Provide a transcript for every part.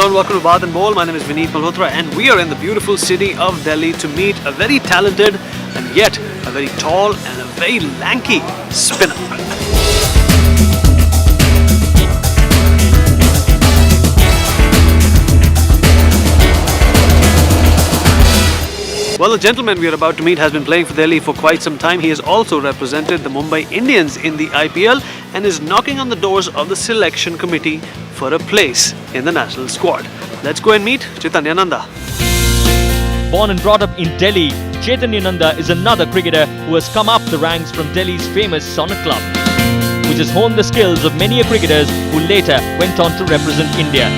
everyone, welcome to Bath and Bowl. My name is Vineet Malhotra and we are in the beautiful city of Delhi to meet a very talented and yet a very tall and a very lanky spinner. Well, the gentleman we are about to meet has been playing for Delhi for quite some time. He has also represented the Mumbai Indians in the IPL and is knocking on the doors of the selection committee for a place in the national squad. Let's go and meet Chaitanya Nanda. Born and brought up in Delhi, Chaitanya Nanda is another cricketer who has come up the ranks from Delhi's famous Sonnet Club, which has honed the skills of many cricketers who later went on to represent India.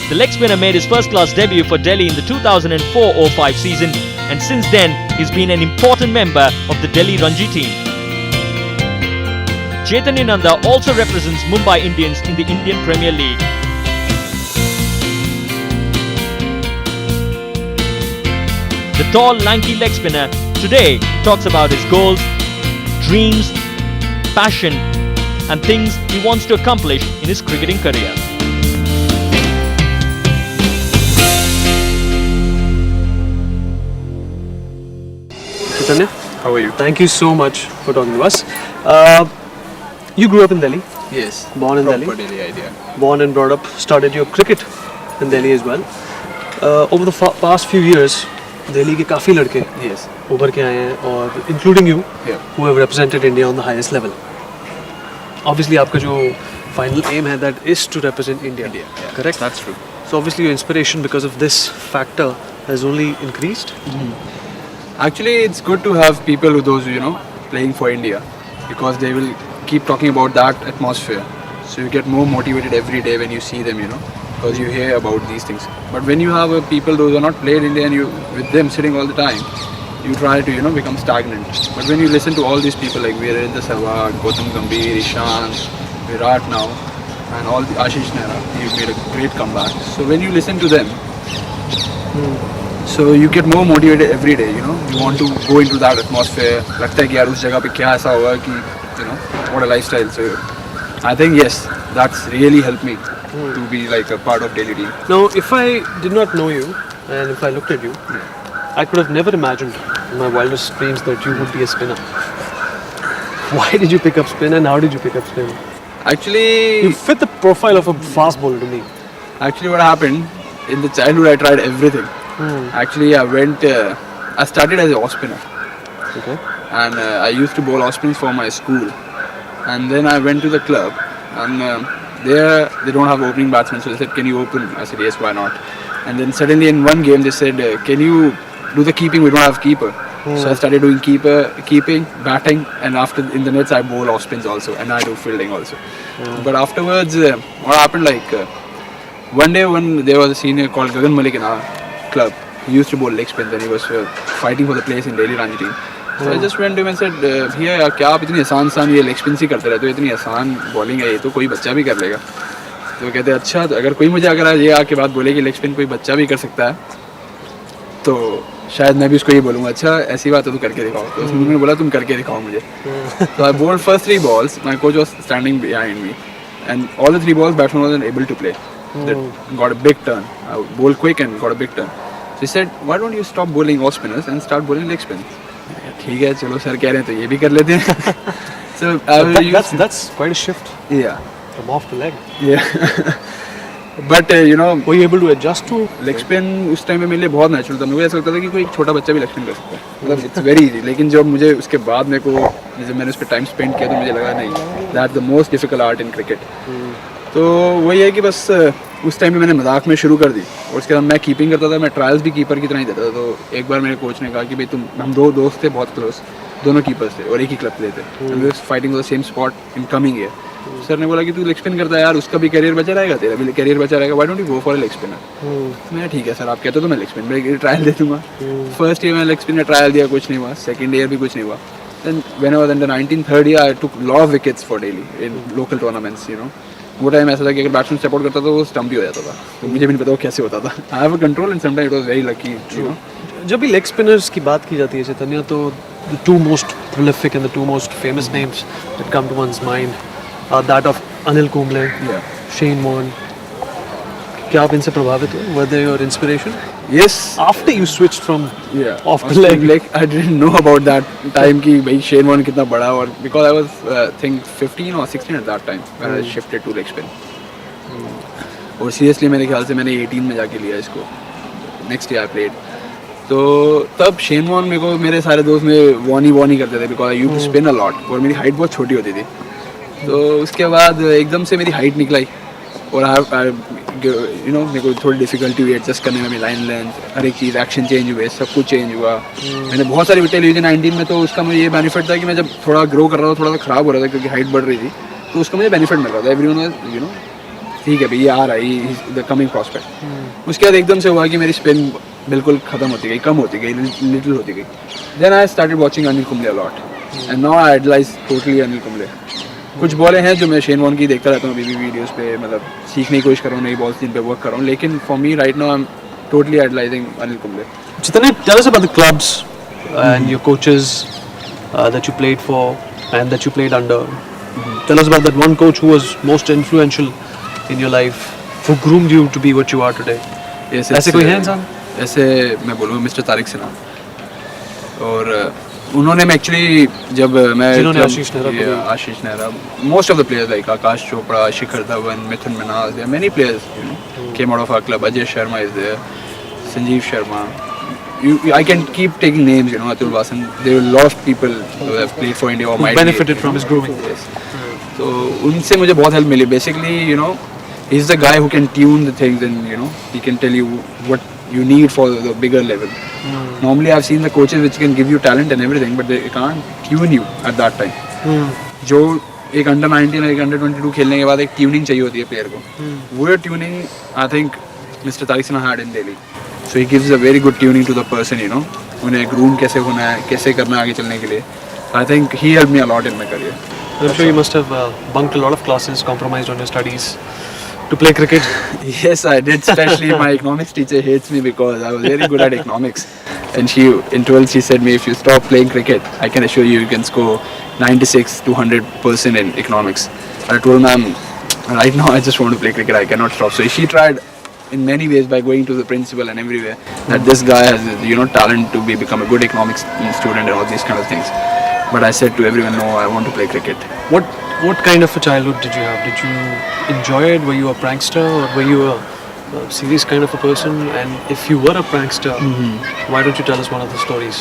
The leg spinner made his first-class debut for Delhi in the 2004-05 season, and since then he's been an important member of the Delhi Ranji team. Chaitanya Nanda also represents Mumbai Indians in the Indian Premier League. The tall, lanky leg spinner today talks about his goals, dreams, passion, and things he wants to accomplish in his cricketing career. Chaitanya, how are you? thank you so much for talking to us. You grew up in Delhi, Yes. Born in Proper Delhi? Delhi idea. born and brought up, started your cricket in Delhi as well. Over the past few years, Delhi के काफ़ी लड़के Yes. उभर के आए हैं और including you, Yeah. who have represented India on the highest level. Obviously, आपका जो final aim है that is to represent India. India. Yeah. Correct. That's true. So obviously, your inspiration because of this factor has only increased. Actually, it's good to have people who those playing for India, because they will keep talking about that atmosphere. So you get more motivated every day when you see them, because you hear about these things. But when you have people those who are not played India and you with them sitting all the time, you try to become stagnant. But when you listen to all these people like Virendra Sehwag, Gautam Gambhir, Ishant, Virat now, and all the Ashish Nehra, he made a great comeback. So when you listen to them, so you get more motivated every day. You want to go into that atmosphere. लगता है कि यार उस जगह पे क्या ऐसा होगा कि what a lifestyle. So I think yes, that's really helped me to be like a part of Delhi team. Now, if I did not know you and if I looked at you, I could have never imagined in my wildest dreams that you would be a spinner. Why did you pick up spin and how did you pick up spin? Actually, You fit the profile of a fast bowler to me. Actually, what happened in the childhood, I tried everything. Actually, I started as a off spinner, Okay. and I used to bowl off spins for my school. And then I went to the club, and there they don't have opening batsmen, so they said, "Can you open?" I said, "Yes, why not?" And then suddenly in one game they said, "Can you do the keeping? We don't have keeper." So I started doing keeping, batting, and after in the nets I bowl off spins also, and I do fielding also. But afterwards, what happened one day when there was a senior called Gagan Malik in our club, he used to bowl leg spins and he was fighting for the place in Delhi Ranji team. So I just went to him and said, "भैया क्या आप इतनी आसान ये leg spin ही करते रहते हो, इतनी आसान बॉलिंग है ये तो कोई बच्चा भी कर लेगा." तो कहते अच्छा, तो अगर कोई मुझे अगर ये आके बात बोले कि लेग स्पिन कोई बच्चा भी कर सकता है, तो शायद मैं भी उसको ये बोलूँगा, अच्छा ऐसी बात है तो करके दिखाओ. तो उन्होंने बोला तुम करके दिखाओ मुझे. So I bowled first 3 balls. My coach was standing behind me, and all the 3 balls batsman wasn't able to play. That got a big turn. I bowled quick and got a big turn. So he said, "Why don't you stop bowling off spinners and start bowling leg spins?" ठीक है, चलो sir कह रहे हैं तो ये भी कर लेते हैं. So That's quite a shift yeah, from off to leg. yeah. But Were you able to adjust to? Leg spin उस टाइम पे मेरे लिए बहुत नेचुरल था. मुझे ऐसा लगता था कि कोई छोटा बच्चा भी लेग स्पिन कर सकता है, मतलब इट्स वेरी इजी. लेकिन जब मुझे उसके बाद मेरे को जब मैंने उस पर टाइम स्पेंड किया तो मुझे लगा नहीं, that's the most difficult art in cricket. तो वही है कि बस उस टाइम पे मैंने मजाक में शुरू कर दी, और उसके बाद मैं कीपिंग करता था. मैं ट्रायल्स भी कीपर की तरह ही देता था. तो एक बार मेरे कोच ने कहा कि भाई हम 2 दोस्त थे बहुत क्लोज, दोनों कीपर्स थे और एक ही क्लब प्ले थे, and we were fighting for the same spot in coming year. Sir ने बोला कि तू लेग स्पिन करता है यार, उसका भी करियर बचा रहेगा, तेरा भी करियर बचा रहेगा, why don't you go for a leg spinner. मैं ठीक है सर, आप कहते हो तो मैं लेग स्पिन में ट्रायल दे दूंगा. फर्स्ट ईयर में लेग स्पिन में ट्रायल दिया, कुछ नहीं हुआ. सेकंड ईयर भी कुछ नहीं हुआ. Then when I was under 19 third year, I took lot of wickets for Delhi in local tournaments. वो टाइम ऐसा था कि अगर बैट्समैन सपोर्ट करता था वो स्टम्प भी हो जाता था, तो मुझे भी नहीं पता वो कैसे होता था. I have a control and sometimes it was very lucky. जब भी लेग स्पिनर्स की बात की जाती है चैतन्य, तो the 2 most prolific and the 2 most famous names that come to one's mind are that of Anil Kumble Shane Warne. क्या आप इनसे प्रभावित हुए? Were they your inspiration? Yes. After you switched from Yeah. off the leg. Like I didn't know about that time कि भाई Shane Warne कितना बड़ा, और because I was think 15 or 16 at that time when I shifted to leg spin. और seriously मेरे ख्याल से मैंने 18 में जाके लिया इसको. Next year I played. तो तब शेन वॉर्न मेरे को मेरे सारे दोस्त में वॉनी करते थे because I used to spin a lot, और मेरी हाइट बहुत छोटी होती थी. तो उसके बाद एकदम से मेरी हाइट निकलाई और यू नो मेरे को थोड़ी डिफिकल्टी हुई एडजस्ट करने में. लाइन लेंथ, हर एक चीज़, एक्शन चेंज हुए, सब कुछ चेंज हुआ. मैंने बहुत सारी विकेट ली थी 19 में, तो उसका मुझे ये बेनिफिट था कि मैं जब थोड़ा ग्रो कर रहा था थोड़ा सा ख़राब हो रहा था क्योंकि हाइट बढ़ रही थी, तो उसका मुझे बेनिफिट मिल रहा था. एवरीवन वाज यू नो ठीक है भाई ये आ रहा है, द कमिंग प्रॉस्पेक्ट. उसके बाद एकदम से हुआ कि मेरी स्पिन बिल्कुल ख़त्म होती गई, कम होती गई, लिटिल होती गई. Then I started watching Anil Kumble a lot and now I idolize totally Anil Kumble. कुछ बॉलें हैं जो मैं शेन वॉर्न की देखता रहता हूँ अभी भी वीडियोस पे, मतलब सीखने की कोशिश कर रहा हूँ, नई बॉल्स जिन पे वर्क कर रहा हूँ, लेकिन for me right now I am totally idolizing Anil Kumble. Chaitanya, tell us about the clubs and your coaches that you played for and that you played under. Tell us about that one coach who was most influential in your life, who groomed you to be what you are today. ऐसे कोई है इंसान? ऐसे मैं बोलूँ mister Tariq Sinha. और उन्होंने मैं एक्चुअली जब मैं जिन्होंने Ashish Nehra, most of the players like Akash Chopra, Shikhar Dhawan, Mithun Manhas, there many players you know came out of our club. Ajay Sharma is there, Sanjeev Sharma. I can keep taking names, you know, Atul Vasan. There are a lot of people who have played for India or Who might benefited from his grooming. Yes. So उनसे मुझे बहुत help milli. Basically, you know, he's the guy who can tune the things and you know he can tell you what you need for the bigger level. Normally, I've seen the coaches which can give you talent and everything, but they can't tune you at that time. जो एक under 19 और एक under 22 खेलने के बाद एक tuning चाहिए होती है प्लेयर को, वो tuning I think mister Tariq Sinha had in Delhi. So he gives a very good tuning to the person, you know, उन्हें groom कैसे होना है, कैसे करना है आगे चलने के लिए. I think he helped me a lot in my career. I'm sure you must have bunked a lot of classes, compromised on your studies to play cricket. Yes, I did. Especially my economics teacher hates me because I was very good at economics. And she, in 12th, she said me, if you stop playing cricket, I can assure you, you can score 96 to 100% in economics. I told ma'am, right now I just want to play cricket. I cannot stop. So she tried in many ways by going to the principal and everywhere that this guy has, you know, talent to become a good economics student and all these kind of things. But I said to everyone, no, I want to play cricket. What kind of a childhood did you have? Did you enjoy it? Were you a prankster or were you a serious kind of a person? And if you were a prankster, why don't you tell us one of the stories?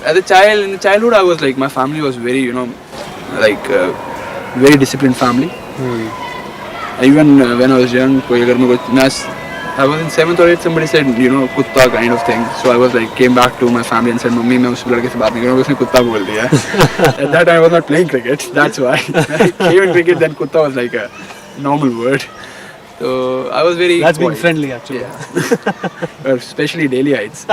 As a child, in the childhood, I was like, my family was very, you know, like very disciplined family. Even when I was young, I was in 7th or 8th, somebody said, you know, kutta kind of thing. So I was like, came back to my family and said, Mummy, मैं उस लड़के से बात नहीं करूँगा, उसने कुत्ता बोल दिया. At that time I was not playing cricket, that's why. When I came in cricket, then kutta was like a normal word. So I was very That's being quiet. friendly actually. Yeah. Especially Delhiites.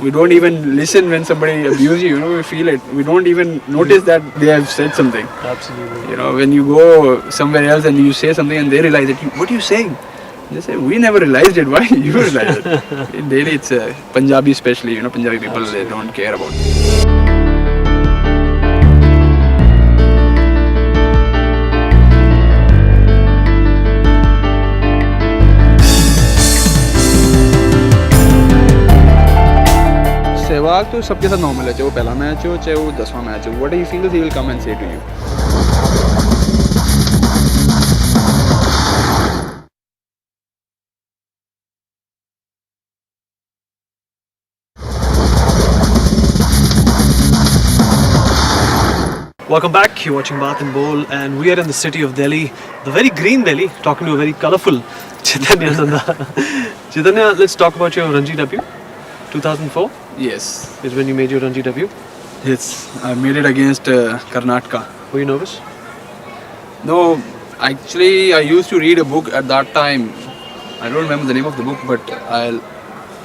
We don't even listen when somebody abuses you, you know, we feel it. We don't even notice that they have said something. Absolutely. You know, when you go somewhere else and you say something and they realize that, what are you saying? They say, we never realized it, why you realized it? In Delhi, it's Punjabi especially, you know, Punjabi people, they don't care about it. Sehwag तो सबके साथ normal है, चाहे वो पहला match हो चाहे वो 10वां मैच हो. What he feels, he will come and say to you. Welcome back. You're watching Bath and Bowl, and we are in the city of Delhi, the very green Delhi, talking to a very colourful Chaitanya Nanda. Chaitanya, let's talk about your Ranji debut. 2004 Yes. is when you made your Ranji debut. Yes. I made it against Karnataka. Were you nervous? No, actually, I used to read a book at that time. I don't remember the name of the book, but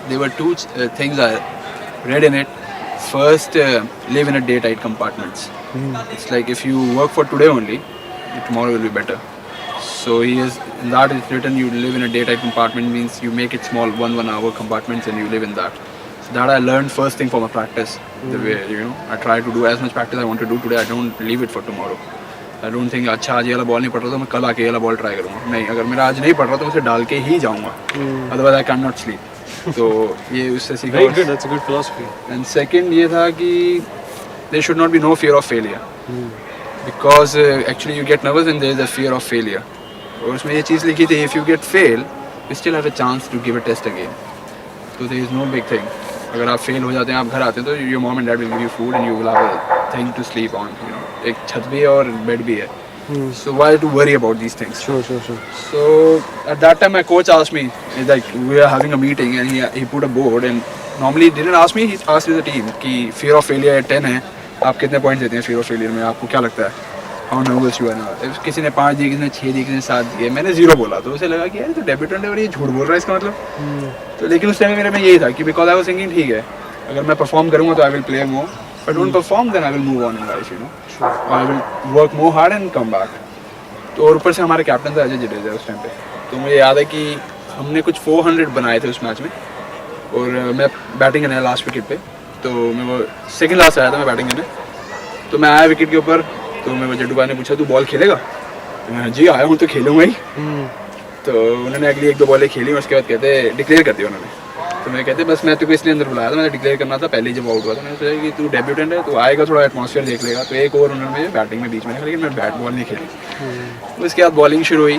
there were two things I read in it. First, live in a day-tight compartments. It's like if you work for today only, tomorrow will be better. So in that it's written you live in a day-tight compartment means you make it small, 1 hour compartments and you live in that. So that I learned first thing for my practice. The way, you know, I try to do as much practice I want to do today. I don't leave it for tomorrow. I don't think अच्छा आज ये वाला ball नहीं पड़ रहा तो मैं कल आके ये वाला बॉल ट्राई करूँगा, नहीं, अगर मेरा आज नहीं पड़ रहा तो उसे डाल के ही जाऊँगा, otherwise I can not sleep. तो ये उससे सीखा। Very good. That's a good philosophy. And second ये था कि there should not be no fear of failure, because actually you get nervous and there is a fear of failure. और उसमें ये चीज़ लिखी थी, if you get fail you still have a chance to give a test again, तो there is no big thing. अगर आप fail हो जाते हैं, आप घर आते हैं तो your mom and dad will give you food and you will have a thing to sleep on, you know, एक छत भी है और बेड भी है, so why to worry about these things? Sure. So at that time my coach asked me, he's like, we are having a meeting and he put a board and normally he didn't ask me, he asked the team कि fear of failure 10 है, आप कितने points देते हैं fear of failure में, आपको क्या लगता है, how nervous you are now? किसी ने 5 दिए, किसी ने 6 दिए, किसी ने 7 दिए, मैंने 0 बोला, तो उसे लगा कि यार तो डेब्यूटेंट है और ये झूठ बोल रहा है इसका मतलब। तो लेकिन उस टाइम मेरे में यही था कि बिकॉज आई वाज थिंकिंग ठीक है, अगर मैं परफॉर्म करूँगा तो I will play more, but don't perform then I will move on in life, you know, I will work more hard and come back. तो और ऊपर से हमारे कैप्टन था अजय जडेजा उस टाइम पे, तो मुझे याद है कि हमने कुछ 400 बनाए थे उस मैच में, और मैं बैटिंग करने लास्ट विकेट पे, तो मैं वो सेकंड लास्ट आया था मैं बैटिंग करने, तो मैं आया विकेट के ऊपर, तो मैं वो जड्डू भाई ने पूछा तू बॉल खेलेगा, तो मैं जी आया हूँ तो खेलूँगा ही। तो उन्होंने अगली 1-2 बॉलें खेली, उसके बाद कहते डिक्लेयर कर दिया उन्होंने, तो मैं कहते बस मैं तो इसलिए अंदर बुलाया था, मैंने डिक्लेयर करना था पहले जब आउट हुआ था, मैंने सोचा कि तू डेब्यूटेंट है, तो आएगा थोड़ा एटमॉस्फेयर देख लेगा, तो एक ओवर उन्होंने मुझे बैटिंग में बीच में रखा, लेकिन मैं बैट बॉल नहीं खेली। उसके बाद बॉलिंग शुरू हुई,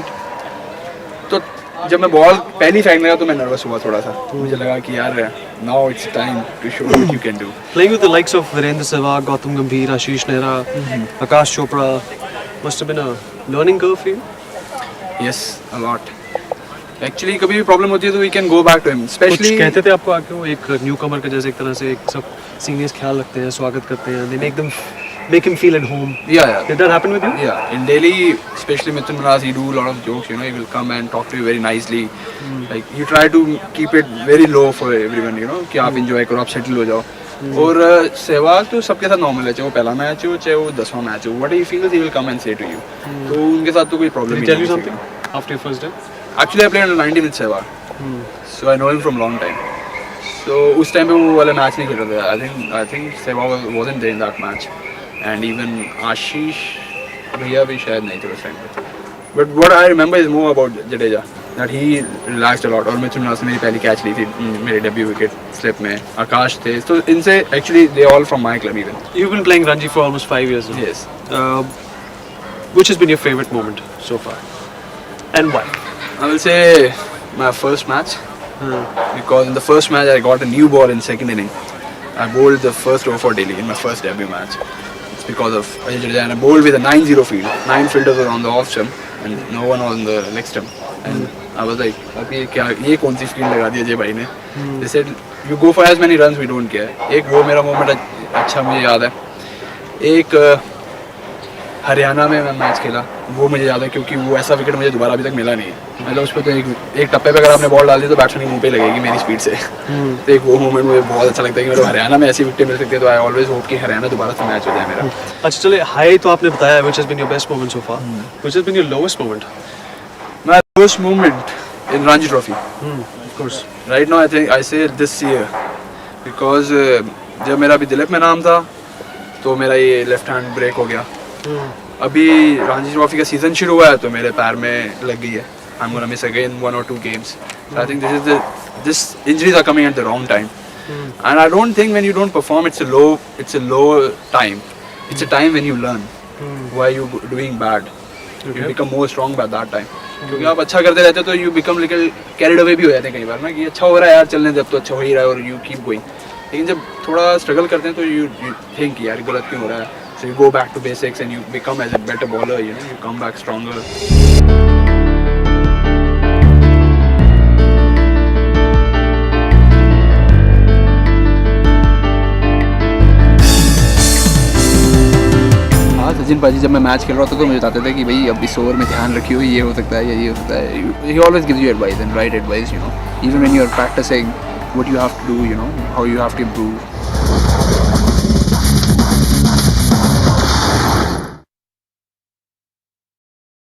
तो जब मैं बॉल पहली फेंक लगा तो मैं नर्वस हुआ थोड़ा सा, मुझे लगा कि यार now it's time to show what you can do. Playing with the likes of Virendra Sehwag, Gautam Gambhir, Ashish Nehra, Akash Chopra must have been a learning curve for you. Yes a lot, actually कभी भी problem होती है तो we can go back to him, कुछ specially कहते थे आपको आके वो एक न्यू कमर का जैसे एक तरह से एक सब सीनियर्स ख्याल रखते हैं, स्वागत करते हैं, they make him feel at home. या Did that happen with you? Yeah, in Delhi, especially Mithun Manaz, he do a lot of jokes, you know, he will come and talk to you very nicely. Like, you try to keep it very low for everyone, you know, कि आप enjoy करो, आप settle हो जाओ. और सहवाग तो सबके साथ नॉर्मल है, चाहे वो पहला मैच हो, चाहे वो 10वां मैच हो, what he feels he will come and say to you. तो उनके साथ तो कोई प्रॉब्लम Did नहीं he tell you है। something after your first day? Actually, I played under 19 with Sehwag, so I know him from long time. So उस time पे वो वाला मैच नहीं खेल रहा था, I think Sehwag wasn't there in that match, and even Ashish भैया भी शायद नहीं थे उस टाइम पे। But what I remember is more about Jadeja, that he relaxed a lot, और मिथुन नाथ से मेरी पहली कैच ली थी मेरे डेब्यू विकेट स्लिप में, आकाश थे, तो इनसे actually they all from my club even. You've been playing Ranji for almost 5 years now. Yes. Which has been your favorite moment so far, and why? I will say my first match, because in the first match I got a new ball in second inning. I bowled the first over for Delhi in my first debut match. It's because of Ajay Jadeja, and I bowled with a 9-0 field. 9 fielders were on the off stump and no one on the leg stump. And I was like, अभी क्या ये कौन सी field लगा दी अजय भाई ने? They said you go for as many runs, we don't care. एक वो मेरा मोमेंट अच्छा मुझे याद है. एक हरियाणा में मैं मैच खेला, वो मुझे याद है क्योंकि वो ऐसा विकेट मुझे दोबारा अभी तक मिला नहीं है। मतलब उस पर तो एक टप्पे पे अगर आपने बॉल डाल दी तो बैट्समैन के मुंह पे लगेगी मेरी स्पीड से। तो एक वो मोमेंट मुझे बहुत अच्छा लगता है कि मतलब हरियाणा में ऐसी विकेट मिल सकती है, तो आई ऑलवेज होप कि हरियाणा दोबारा से मैच हो जाए मेरा। अच्छा चलिए, हाई तो आपने बताया which has been your best moment so far. Which has been your lowest moment? My worst moment in Ranji Trophy. Of course. Right now I think I say this year because जब मेरा अभी दिलीप में नाम था तो मेरा ये left hand brake हो गया। अभी रणजी ट्रॉफी का सीजन शुरू हुआ है तो मेरे पैर में लग गई है। I'm gonna miss again 1 or 2 games. So I think this injuries are coming at the wrong time. And I don't think when you don't perform it's a low time. It's a time when you learn why you doing bad. You become more strong by that time. क्योंकि आप अच्छा करते रहते हो तो you become little carried away भी हो जाते हैं कई बार ना कि अच्छा हो रहा है यार, चलने दे, अब तो अच्छा हो ही रहा है और you keep going. लेकिन जब थोड़ा स्ट्रगल करते हैं तो you think यार गलत क्यों हो रहा है. So you go back to basics and you become as a better bowler, you know, you come back stronger. हाँ सचिन पाजी जब मैं मैच खेल रहा था तो मुझे बताते थे कि भाई अब इस ओवर में ध्यान रखियो, ये हो सकता है या ये हो सकता है. He always gives you advice and right advice, you know, even when you are practicing what you have to do, you know, how you have to improve.